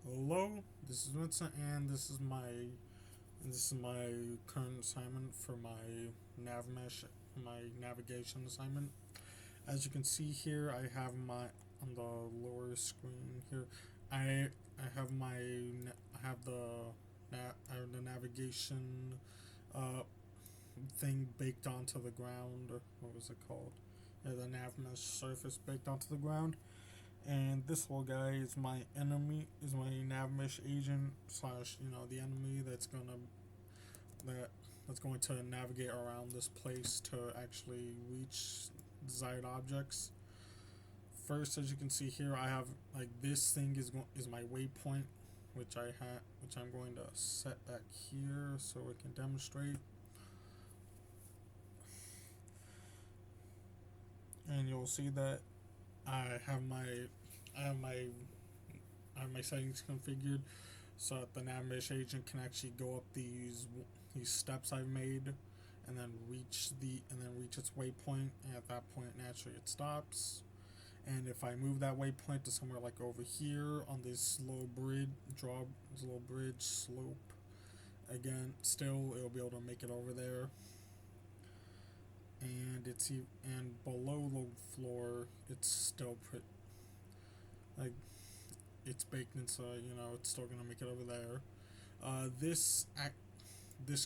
Hello, this is Vincent, and this is my current assignment for my NavMesh, my navigation assignment. As you can see here, I have my on the lower screen here. I have I have I have the navigation uh thing baked onto the ground. What was it called? Yeah, the NavMesh surface baked onto the ground. And this little guy is my enemy, is my navmesh agent slash the enemy that that's going to navigate around this place to actually reach desired objects. First, as you can see here, I have like this thing is my waypoint, which I'm going to set back here so we can demonstrate. And you'll see that I have my I have my I have my settings configured so that the navmesh agent can actually go up these steps I've made and then reach its waypoint, and at that point naturally it stops. And if I move that waypoint to somewhere like over here on this little bridge slope, again still it'll be able to make it over there. And below the floor it's still like it's baked in, so it's still gonna make it over there. This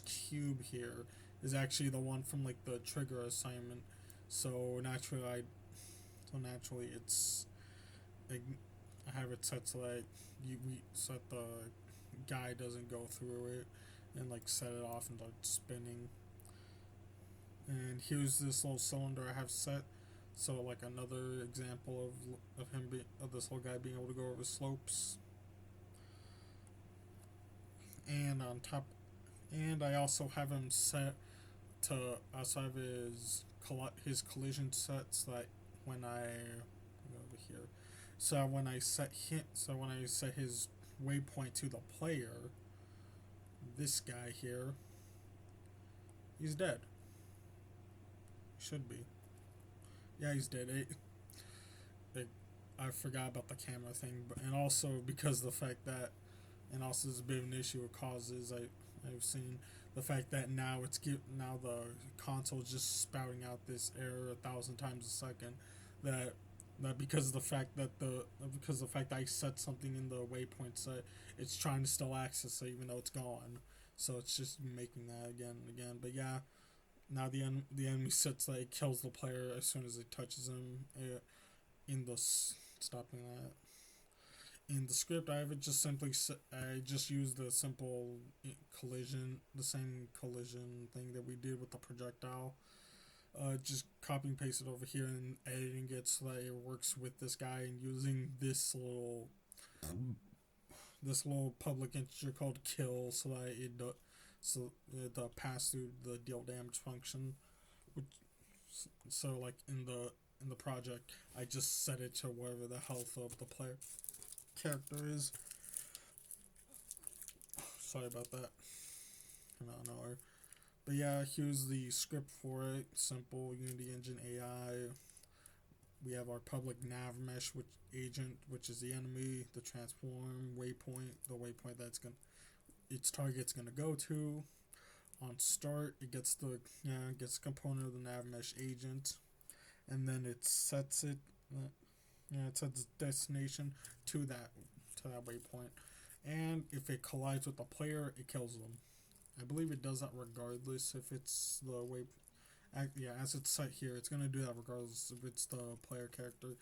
cube here is actually the one from like the trigger assignment. So naturally it's like, I have it set so that we set the guy doesn't go through it and like set it off and start spinning. And here's this little cylinder I have set. So like another example of this little guy being able to go over slopes. And on top, and I also have him set to also have his collision set so that when I go over here, so when I set his waypoint to the player, this guy here, he's dead. Should be. Yeah, he's dead. It, I forgot about the camera thing, but and also because the fact that, and also it's a bit of an issue it causes. I've seen the fact that now the console is just spouting out this error 1,000 times a second. That because of the fact that I set something in the waypoint set, it's trying to still access it even though it's gone. So it's just making that again and again. But yeah, now the enemy sits that it kills the player as soon as it touches him. In the stopping that in the script, I just used the simple the same collision thing that we did with the projectile. Just copy and paste it over here and editing it so that it works with this guy, and using this little public integer called kill so that it pass through the deal damage function. Which so like in the project, I just set it to whatever the health of the player character is. Sorry about that. No. But yeah, here's the script for it. Simple Unity Engine AI. We have our public nav mesh which is the enemy, the transform waypoint, the waypoint that's going its target's gonna go to. On start, it gets a component of the nav mesh agent, and then it sets destination to that waypoint. And if it collides with the player, it kills them. I believe it does that regardless if it's the way. Yeah, as it's set here, it's gonna do that regardless if it's the player character.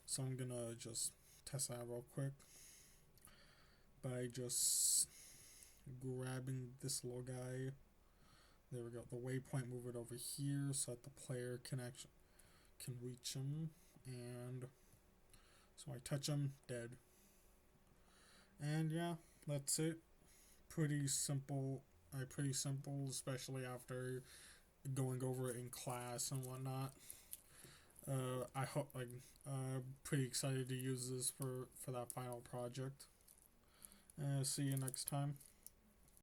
So I'm gonna just test that real quick by just grabbing this little guy. There we go. The waypoint, move it over here so that the player can reach him. And so I touch him, dead. And yeah, that's it. Pretty simple. Pretty simple, especially after going over it in class and whatnot. I hope pretty excited to use this for that final project. See you next time.